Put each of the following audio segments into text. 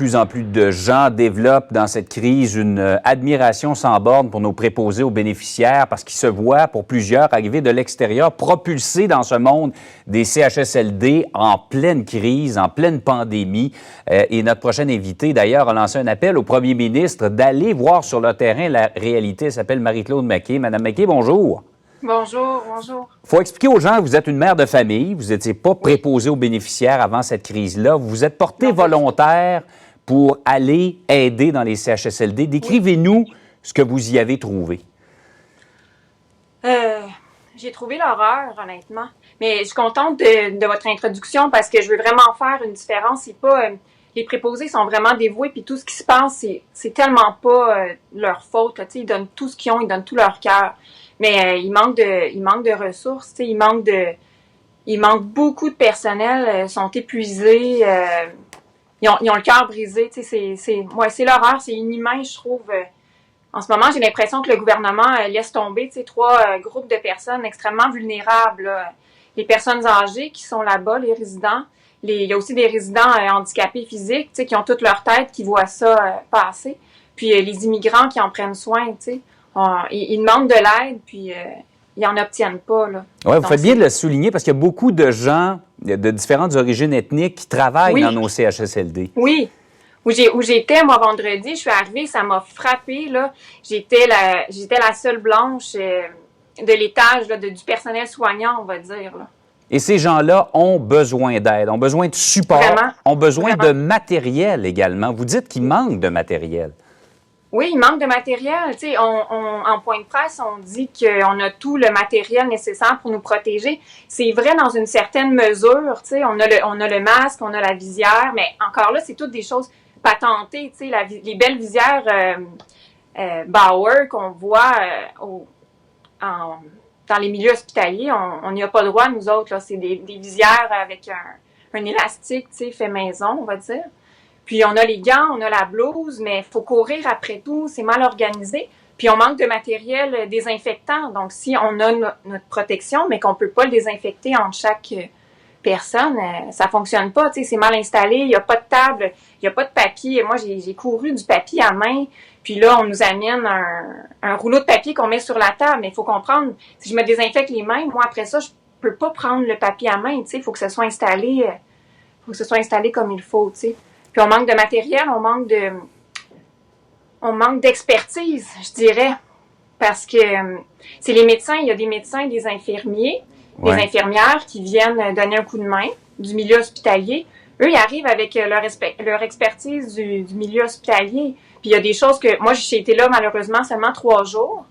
plus en plus de gens développent dans cette crise une admiration sans borne pour nos préposés aux bénéficiaires parce qu'ils se voient, pour plusieurs, arriver de l'extérieur, propulsés dans ce monde des CHSLD en pleine crise, en pleine pandémie. Et notre prochaine invitée, d'ailleurs, a lancé un appel au premier ministre d'aller voir sur le terrain la réalité. Elle s'appelle Marie-Claude Maquet. Madame Maquet, bonjour. Bonjour, bonjour. Il faut expliquer aux gens que vous êtes une mère de famille, vous n'étiez pas préposée aux bénéficiaires avant cette crise-là. Vous vous êtes portée volontaire pour aller aider dans les CHSLD. Décrivez-nous ce que vous y avez trouvé. J'ai trouvé l'horreur, honnêtement. Mais je suis contente de votre introduction parce que je veux vraiment faire une différence. C'est pas... les préposés sont vraiment dévoués, puis tout ce qui se passe, c'est tellement pas leur faute. Là, ils donnent tout ce qu'ils ont, ils donnent tout leur cœur. Mais il manque de ressources, il manque beaucoup de personnel, sont épuisés, ils ont le cœur brisé, c'est l'horreur, c'est inhumain, je trouve. En ce moment, j'ai l'impression que le gouvernement laisse tomber, trois groupes de personnes extrêmement vulnérables, là. Les personnes âgées qui sont là-bas, les résidents, il y a aussi des résidents handicapés physiques, qui ont toute leur tête, qui voient ça passer, puis les immigrants qui en prennent soin, ils demandent de l'aide, puis ils n'en obtiennent pas. Oui, vous faites bien de le souligner parce qu'il y a beaucoup de gens de différentes origines ethniques qui travaillent dans nos CHSLD. Oui. Où j'étais, moi, vendredi, je suis arrivée, ça m'a frappée, là. J'étais la seule blanche de l'étage, du personnel soignant, on va dire, là. Et ces gens-là ont besoin d'aide, ont besoin de support, ont besoin de matériel également. Vous dites qu'il manque de matériel. Oui, il manque de matériel. En point de presse, on dit qu'on a tout le matériel nécessaire pour nous protéger. C'est vrai dans une certaine mesure. On a le masque, on a la visière, mais encore là, c'est toutes des choses patentées. Les belles visières Bauer qu'on voit dans les milieux hospitaliers, on n'y a pas droit, nous autres. Là. C'est des visières avec un élastique fait maison, on va dire. Puis on a les gants, on a la blouse, mais il faut courir après tout, c'est mal organisé. Puis on manque de matériel désinfectant. Donc si on a notre protection, mais qu'on ne peut pas le désinfecter entre chaque personne, ça fonctionne pas. C'est mal installé, il n'y a pas de table, il n'y a pas de papier. Moi, j'ai couru du papier à main, puis là, on nous amène un rouleau de papier qu'on met sur la table. Mais il faut comprendre, si je me désinfecte les mains, moi, après ça, je peux pas prendre le papier à main. Il faut que ce soit installé, comme il faut, t'sais. Puis on manque de matériel, on manque d'expertise, je dirais, parce que c'est les médecins, il y a des médecins, des infirmiers, des infirmières qui viennent donner un coup de main du milieu hospitalier. Eux, ils arrivent avec leur expertise du milieu hospitalier. Puis il y a des choses que... Moi, j'ai été là, malheureusement, seulement 3 jours.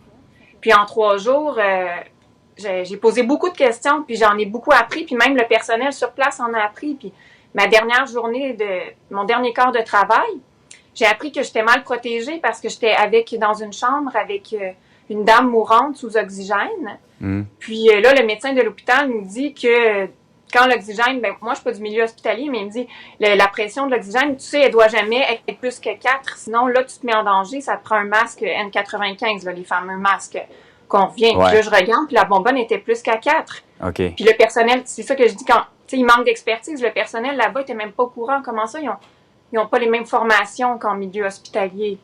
Puis en 3 jours, j'ai posé beaucoup de questions, puis j'en ai beaucoup appris. Puis même le personnel sur place en a appris. Puis ma dernière journée mon dernier quart de travail, j'ai appris que j'étais mal protégée parce que j'étais dans une chambre avec une dame mourante sous oxygène. Puis là, le médecin de l'hôpital nous dit que quand l'oxygène, moi je suis pas du milieu hospitalier, mais il me dit la pression de l'oxygène, tu sais, elle doit jamais être plus que 4, sinon là tu te mets en danger, ça te prend un masque N95, là, les fameux masques qu'on revient. Puis là je regarde, puis la bonbonne était plus qu'à 4. Okay. Puis le personnel, c'est ça que je dis quand il manque d'expertise, le personnel là-bas était même pas au courant. Comment ça, ils ont pas les mêmes formations qu'en milieu hospitalier.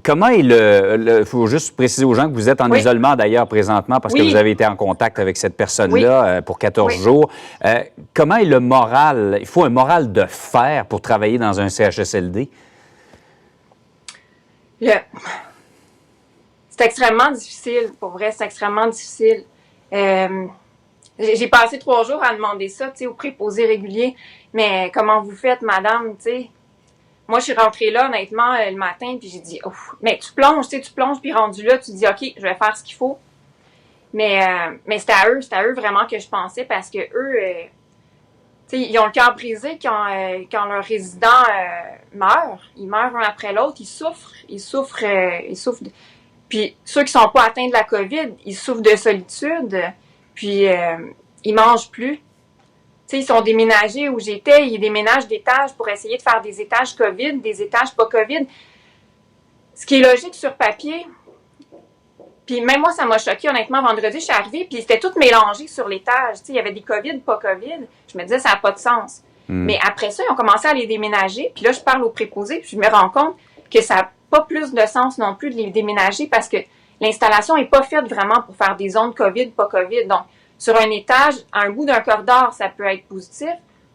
Comment est il faut juste préciser aux gens que vous êtes en isolement d'ailleurs présentement parce que vous avez été en contact avec cette personne-là pour 14 jours. Comment est le moral? Il faut un moral de fer pour travailler dans un CHSLD? C'est extrêmement difficile, pour vrai, c'est extrêmement difficile. J'ai passé 3 jours à demander ça, aux préposés réguliers. Mais comment vous faites, madame, Moi, je suis rentrée là, honnêtement, le matin, puis j'ai dit, mais tu plonges, puis rendu là, tu dis, OK, je vais faire ce qu'il faut. Mais c'était à eux vraiment que je pensais, parce que eux, ils ont le cœur brisé quand leur résident meurt. Ils meurent un après l'autre, ils souffrent. Puis ceux qui sont pas atteints de la COVID, ils souffrent de solitude, puis ils mangent plus. Ils sont déménagés où j'étais, ils déménagent d'étages pour essayer de faire des étages COVID, des étages pas COVID. Ce qui est logique sur papier. Puis même moi, ça m'a choqué, honnêtement, vendredi, je suis arrivée, puis c'était tout mélangé sur l'étage. Il y avait des COVID, pas COVID. Je me disais, ça n'a pas de sens. Mais après ça, ils ont commencé à les déménager. Puis là, je parle aux préposés, puis je me rends compte que ça n'a pas plus de sens non plus de les déménager parce que l'installation n'est pas faite vraiment pour faire des zones COVID, pas COVID. Donc, sur un étage, à un bout d'un corridor, ça peut être positif.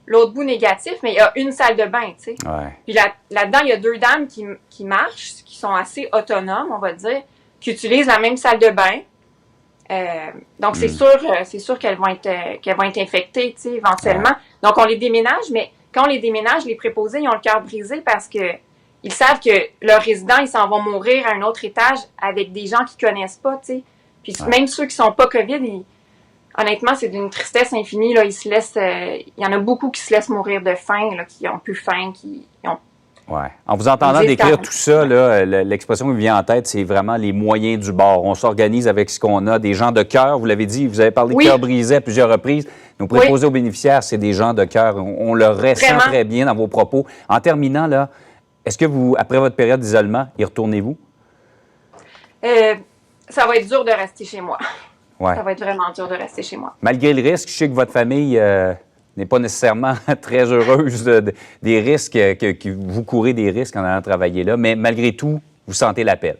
L'autre bout négatif, mais il y a une salle de bain, tu sais. Ouais. Puis là-dedans, il y a 2 dames qui marchent, qui sont assez autonomes, on va dire, qui utilisent la même salle de bain. Donc, c'est sûr qu'elles vont être infectées, tu sais, éventuellement. Ouais. Donc, on les déménage, mais quand on les déménage, les préposés, ils ont le cœur brisé parce que ils savent que leurs résidents, ils s'en vont mourir à un autre étage avec des gens qu'ils connaissent pas, tu sais. Puis même ceux qui sont pas COVID, honnêtement, c'est d'une tristesse infinie, là. Ils se laissent, il y en a beaucoup qui se laissent mourir de faim, là, qui ont plus faim, qui ont... Ouais. En vous entendant décrire tout ça, là, l'expression qui me vient en tête, c'est vraiment les moyens du bord. On s'organise avec ce qu'on a. Des gens de cœur, vous l'avez dit, vous avez parlé de cœur brisé à plusieurs reprises. Nos préposés aux bénéficiaires, c'est des gens de cœur. On le ressent très bien dans vos propos. En terminant, là, est-ce que vous, après votre période d'isolement, y retournez-vous? Ça va être dur de rester chez moi. Ouais. Ça va être vraiment dur de rester chez moi. Malgré le risque, je sais que votre famille n'est pas nécessairement très heureuse des risques, que vous courez des risques en allant travailler là, mais malgré tout, vous sentez l'appel.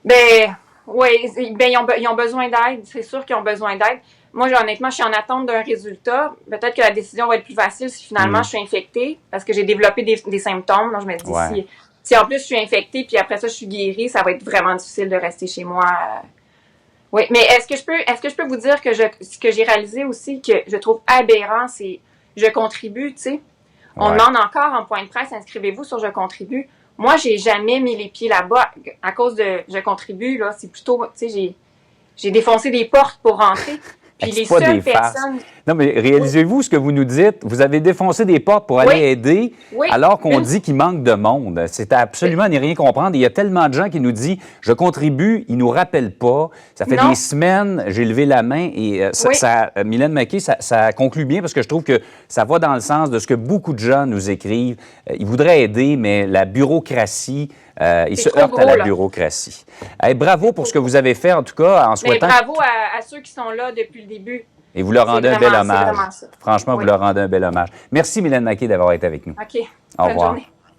Ben oui, ils ont besoin d'aide. C'est sûr qu'ils ont besoin d'aide. Moi, honnêtement, je suis en attente d'un résultat. Peut-être que la décision va être plus facile si finalement je suis infectée, parce que j'ai développé des symptômes. Donc, je me dis, si en plus je suis infectée, puis après ça, je suis guérie, ça va être vraiment difficile de rester chez moi. Oui, mais est-ce que je peux vous dire que ce que j'ai réalisé aussi, que je trouve aberrant, c'est je contribue, tu sais. On demande encore en point de presse, inscrivez-vous sur je contribue. Moi, j'ai jamais mis les pieds là-bas à cause de je contribue, là. C'est plutôt, tu sais, j'ai défoncé des portes pour rentrer. Puis les seules personnes... Non, mais réalisez-vous ce que vous nous dites. Vous avez défoncé des portes pour aller aider, alors qu'on dit qu'il manque de monde. C'est absolument n'y rien comprendre. Il y a tellement de gens qui nous disent « je contribue », ils ne nous rappellent pas. Ça fait des semaines, j'ai levé la main et Mylène Maquet, ça conclut bien parce que je trouve que ça va dans le sens de ce que beaucoup de gens nous écrivent. Ils voudraient aider, mais la bureaucratie... ils se heurtent à la bureaucratie. Hey, bravo pour ce que vous avez fait, en tout cas, en souhaitant... Mais bravo à ceux qui sont là depuis le début. Et vous leur rendez un bel hommage. Franchement, vous leur rendez un bel hommage. Merci, Mylène Maquet, d'avoir été avec nous. OK. Au revoir. Bonne journée.